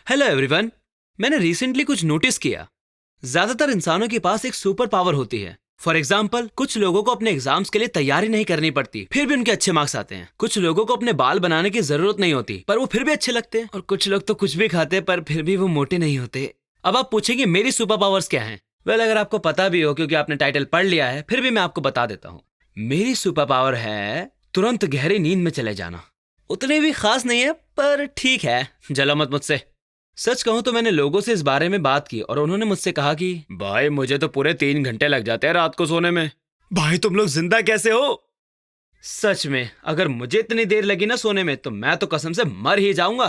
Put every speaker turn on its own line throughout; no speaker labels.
Hello everyone. मैंने recently कुछ notice किया। ज्यादातर इंसानों के पास एक सुपर पावर होती है। फॉर एग्जाम्पल, कुछ लोगों को अपने एग्जाम्स के लिए तैयारी नहीं करनी पड़ती, फिर भी उनके अच्छे मार्क्स आते हैं। कुछ लोगों को अपने बाल बनाने की जरूरत नहीं होती, पर वो फिर भी अच्छे लगते हैं। और कुछ लोग तो कुछ भी खाते पर फिर भी वो मोटे नहीं होते। अब आप पूछेंगे मेरी सुपर पावर्स क्या हैं? वेल, अगर आपको पता भी हो क्योंकि आपने टाइटल पढ़ लिया है, फिर भी मैं आपको बता देता हूँ। मेरी सुपर पावर है तुरंत गहरी नींद में चले जाना। उतनी भी खास नहीं है, पर ठीक है, जलो मत मुझसे। सच कहूं तो मैंने लोगों से इस बारे में बात की और उन्होंने मुझसे कहा कि भाई मुझे तो पूरे 3 घंटे लग जाते हैं रात को सोने में। भाई तुम लोग जिंदा कैसे हो? सच में अगर मुझे इतनी देर लगी ना सोने में तो मैं तो कसम से मर ही जाऊंगा।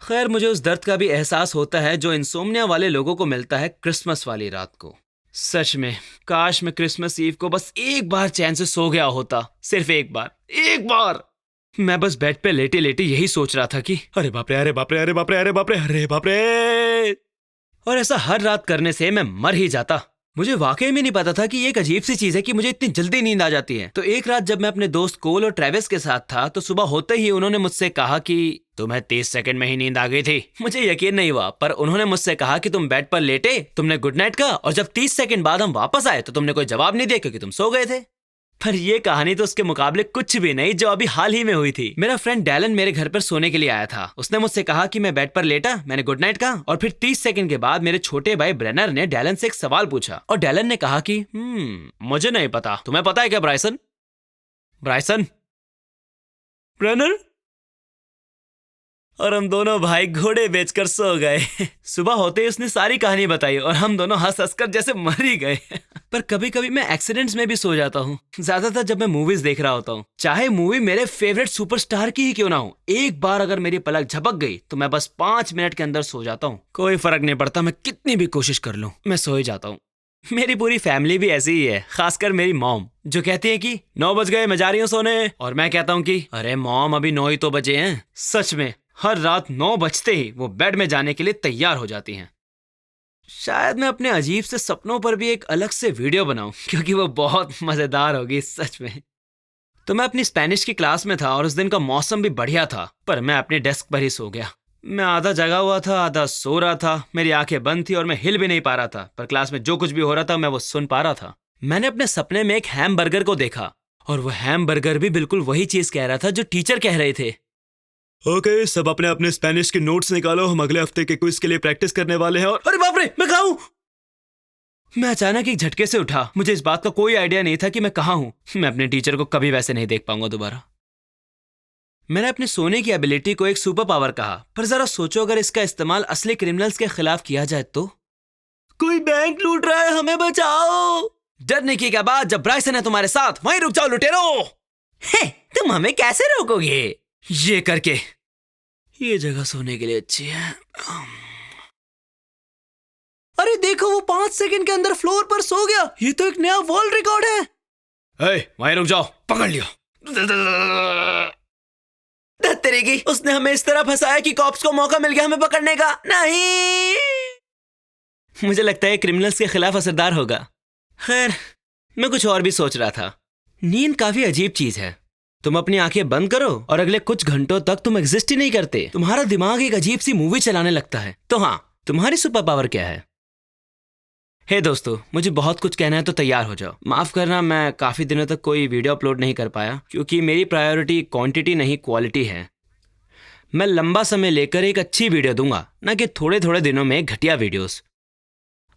खैर, मुझे उस दर्द का भी एहसास होता है जो इंसोम्निया वाले लोगों को मिलता है क्रिसमस वाली रात को। सच में काश मैं क्रिसमस ईव को बस एक बार चैन से सो गया होता। सिर्फ एक बार, एक बार। मैं बस बेड पे लेटे लेटे यही सोच रहा था कि अरे बाप रे, अरे बाप रे, अरे बाप रे, अरे बाप रे, अरे बाप रे। और ऐसा हर रात करने से मैं मर ही जाता। मुझे वाकई में नहीं पता था कि ये एक अजीब सी चीज है कि मुझे इतनी जल्दी नींद आ जाती है। तो एक रात जब मैं अपने दोस्त कोल और ट्रेविस के साथ था तो सुबह होते ही उन्होंने मुझसे कहा कि तुम्हें 30 सेकंड में ही नींद आ गई थी। मुझे यकीन नहीं हुआ, पर उन्होंने मुझसे कहा कि तुम बेड पर लेटे, तुमने गुड नाइट कहा और जब 30 सेकंड बाद हम वापस आए तो तुमने कोई जवाब नहीं दिया क्योंकि तुम सो गए थे। पर ये कहानी तो उसके मुकाबले कुछ भी नहीं जो अभी हाल ही में हुई थी। मेरा फ्रेंड डैलन मेरे घर पर सोने के लिए आया था। उसने मुझसे कहा कि मैं बेड पर लेटा, मैंने गुड नाइट कहा और फिर 30 सेकंड के बाद मेरे छोटे भाई ब्रेनर ने डैलन से एक सवाल पूछा और डैलन ने कहा कि मुझे नहीं पता, तुम्हें पता है क्या ब्राइसन? ब्राइसन, ब्रेनर। और हम दोनों भाई घोड़े बेचकर सो गए। सुबह होते ही उसने सारी कहानी बताई और हम दोनों हंस हंसकर जैसे मर ही गए। पर कभी कभी मैं एक्सीडेंट्स में भी सो जाता हूँ, ज्यादातर जब मैं मूवीज देख रहा होता हूँ। चाहे मूवी मेरे फेवरेट सुपरस्टार की ही क्यों ना हो, एक बार अगर मेरी पलक झपक गई तो मैं बस 5 मिनट के अंदर सो जाता हूँ। कोई फर्क नहीं पड़ता, मैं कितनी भी कोशिश कर लूँ, मैं सो ही जाता हूँ। मेरी पूरी फैमिली भी ऐसी ही है, खासकर मेरी मॉम जो कहती है कि 9 बज गए, मैं जा रही हूँ सोने। और मैं कहता हूँ कि अरे मॉम, अभी 9 ही तो बजे हैं। सच में हर रात 9 बजते ही वो बेड में जाने के लिए तैयार हो जाती हैं। शायद मैं अपने अजीब से सपनों पर भी एक अलग से वीडियो बनाऊं क्योंकि वो बहुत मजेदार होगी सच में। तो मैं अपनी स्पेनिश की क्लास में था और उस दिन का मौसम भी बढ़िया था, पर मैं अपने डेस्क पर ही सो गया। मैं आधा जगा हुआ था, आधा सो रहा था। मेरी आंखें बंद थी और मैं हिल भी नहीं पा रहा था, पर क्लास में जो कुछ भी हो रहा था मैं वो सुन पा रहा था। मैंने अपने सपने में एक हैमबर्गर को देखा और वो हैमबर्गर भी बिल्कुल वही चीज कह रहा था जो टीचर कह रहे थे। ओके, सब अपने अपने स्पेनिश के नोट्स निकालो, हम अगले हफ्ते के क्विज के लिए प्रैक्टिस करने वाले हैं। और अरे बाप रे, मैं कहाँ हूँ? मैं अचानक एक झटके से उठा। मुझे इस बात का कोई आइडिया नहीं था कि मैं कहाँ हूँ। मैं अपने टीचर को कभी वैसे नहीं देख पाऊंगा दोबारा। मैंने अपने सोने की एबिलिटी को एक सुपर पावर कहा, पर जरा सोचो अगर इसका इस्तेमाल असली क्रिमिनल्स के खिलाफ किया जाए तो? कोई बैंक लूट रहा है, हमें बचाओ। डरने की क्या बात, जब ब्राइसन है तुम्हारे साथ, वहीं रुक जाओ लुटेरो। तुम हमें कैसे रोकोगे? ये करके। ये जगह सोने के लिए अच्छी है। अरे देखो, वो 5 सेकंड के अंदर फ्लोर पर सो गया। ये तो एक नया वर्ल्ड रिकॉर्ड है। वहीं रुक जाओ, पकड़ लियो। तेरेगी, उसने हमें इस तरह फंसाया कि कॉप्स को मौका मिल गया हमें पकड़ने का। नहीं, मुझे लगता है क्रिमिनल्स के खिलाफ असरदार होगा। खैर, मैं कुछ और भी सोच रहा था। नींद काफी अजीब चीज है। तुम अपनी आंखें बंद करो और अगले कुछ घंटों तक तुम एग्जिस्ट ही नहीं करते। तुम्हारा दिमाग एक अजीब सी मूवी चलाने लगता है। तो हाँ, तुम्हारी सुपर पावर क्या है? हे दोस्तों, मुझे बहुत कुछ कहना है तो तैयार हो जाओ। माफ करना, मैं काफी दिनों तक कोई वीडियो अपलोड नहीं कर पाया क्योंकि मेरी प्रायोरिटी क्वांटिटी नहीं क्वालिटी है। मैं लंबा समय लेकर एक अच्छी वीडियो दूंगा, ना कि थोड़े थोड़े दिनों में घटिया videos.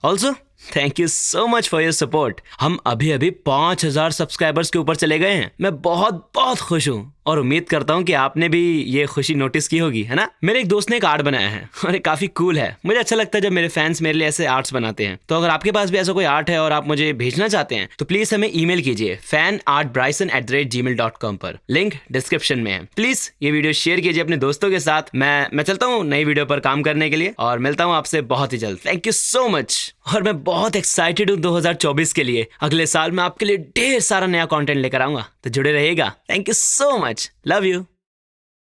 Also thank you so much for your support. हम अभी अभी 5000 सब्सक्राइबर्स के ऊपर चले गए हैं। मैं बहुत बहुत खुश हूँ और उम्मीद करता हूँ कि आपने भी ये खुशी नोटिस की होगी, है ना? मेरे एक दोस्त ने एक आर्ट बनाया है और ये काफी कूल है। मुझे अच्छा लगता है जब मेरे फैंस मेरे लिए ऐसे आर्ट्स बनाते हैं। तो अगर आपके पास भी ऐसा कोई आर्ट है और आप मुझे भेजना चाहते हैं तो प्लीज हमें ईमेल कीजिए fanartbryson@gmail.com पर। लिंक डिस्क्रिप्शन में है। प्लीज ये वीडियो शेयर कीजिए अपने दोस्तों के साथ। मैं चलता हूँ नई वीडियो पर काम करने के लिए और मिलता हूँ आपसे बहुत ही जल्द। Thank you so much. और मैं बहुत एक्साइटेड हूँ 2024 के लिए। अगले साल मैं आपके लिए ढेर सारा नया कंटेंट लेकर आऊंगा, तो जुड़े रहिएगा। Thank you so much. Love you.